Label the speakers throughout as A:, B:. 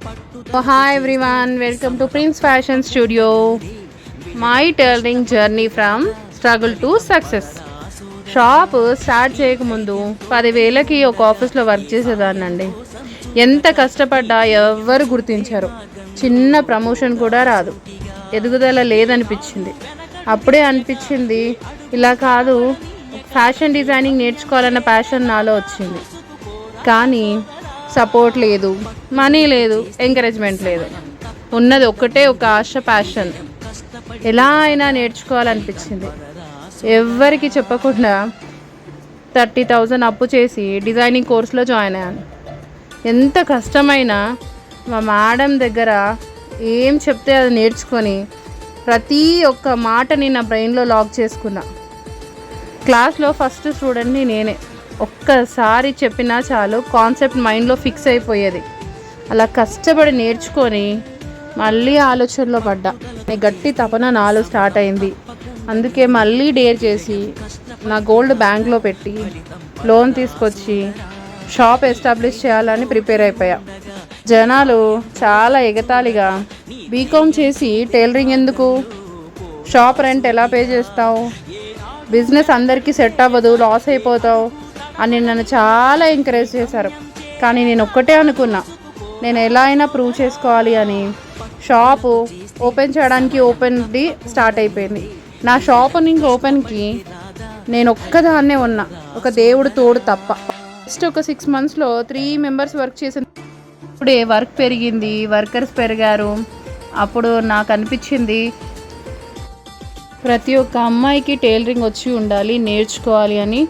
A: Hi everyone, welcome to Prince Fashion Studio. My tailoring journey from struggle to success. Shop start చేయకముందు 10,000కి ఒక ఆఫీస్లో work చేసేదాన్నండి. ఎంత కష్టపడ్డా ఎవ్వరు గుర్తించారు. చిన్న ప్రమోషన్ కూడా రాదు. ఎదుగుదల లేదనిపించింది. అప్పుడే అనిపించింది ఇలా కాదు, ఫ్యాషన్ డిజైనింగ్ నేర్చుకోవాలన్న ప్యాషన్ నాలో వచ్చింది. కానీ సపోర్ట్ లేదు, మనీ లేదు, ఎంకరేజ్మెంట్ లేదు. ఉన్నది ఒక్కటే ఒక ఆశ, ప్యాషన్. ఎలా అయినా నేర్చుకోవాలనిపించింది. ఎవ్వరికి చెప్పకుండా 30,000 అప్పు చేసి డిజైనింగ్ కోర్సులో జాయిన్ అయ్యాను. ఎంత కష్టమైనా మా మేడం దగ్గర ఏం చెప్తే అది నేర్చుకొని ప్రతి ఒక్క మాటని నా బ్రెయిన్లో లాక్ చేసుకున్నా. క్లాస్లో ఫస్ట్ స్టూడెంట్ని నేనే. ఒక్కసారి చెప్పినా చాలు, కాన్సెప్ట్ మైండ్లో ఫిక్స్ అయిపోయేది. అలా కష్టపడి నేర్చుకొని మళ్ళీ ఆలోచనలో పడ్డా. గట్టి తపన నాలో స్టార్ట్ అయింది. అందుకే మళ్ళీ డేర్ చేసి నా గోల్డ్ బ్యాంక్లో పెట్టి లోన్ తీసుకొచ్చి షాప్ ఎస్టాబ్లిష్ చేయాలని ప్రిపేర్ అయిపోయా. జనాలు చాలా ఎగతాళిగా, బీకామ్ చేసి టైలరింగ్ ఎందుకు, షాప్ రెంట్ ఎలా పే చేస్తావు, బిజినెస్ అందరికీ సెట్ అవ్వదు, లాస్ అయిపోతావు అని నన్ను చాలా ఎంకరేజ్ చేశారు. కానీ నేను ఒక్కటే అనుకున్నా, నేను ఎలా అయినా ప్రూవ్ చేసుకోవాలి అని. షాపు ఓపెన్ చేయడానికి ఓపెన్ది స్టార్ట్ అయిపోయింది. నా షాపింగ్ ఓపెన్కి నేను ఒక్కదాన్నే ఉన్నా, ఒక దేవుడు తోడు తప్ప. జస్ట్ ఒక 6 monthsలో 3 members వర్క్ చేసింది. ఇప్పుడే వర్క్ పెరిగింది, వర్కర్స్ పెరిగారు. అప్పుడు నాకు అనిపించింది ప్రతి ఒక్క అమ్మాయికి టైలరింగ్ వచ్చి ఉండాలి, నేర్చుకోవాలి అని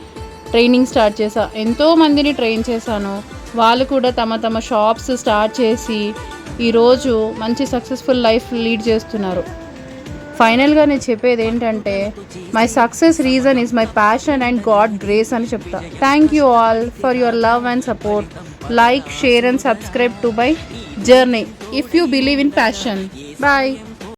A: ట్రైనింగ్ స్టార్ట్ చేశా. ఎంతోమందిని ట్రైన్ చేశాను. వాళ్ళు కూడా తమ షాప్స్ స్టార్ట్ చేసి ఈరోజు మంచి సక్సెస్ఫుల్ లైఫ్ లీడ్ చేస్తున్నారు. ఫైనల్గా నేను చెప్పేది ఏంటంటే, my success reason is my passion and God grace అని చెప్తా. Thank you all for your love and support. Like, share and subscribe to my journey if you believe in passion. Bye.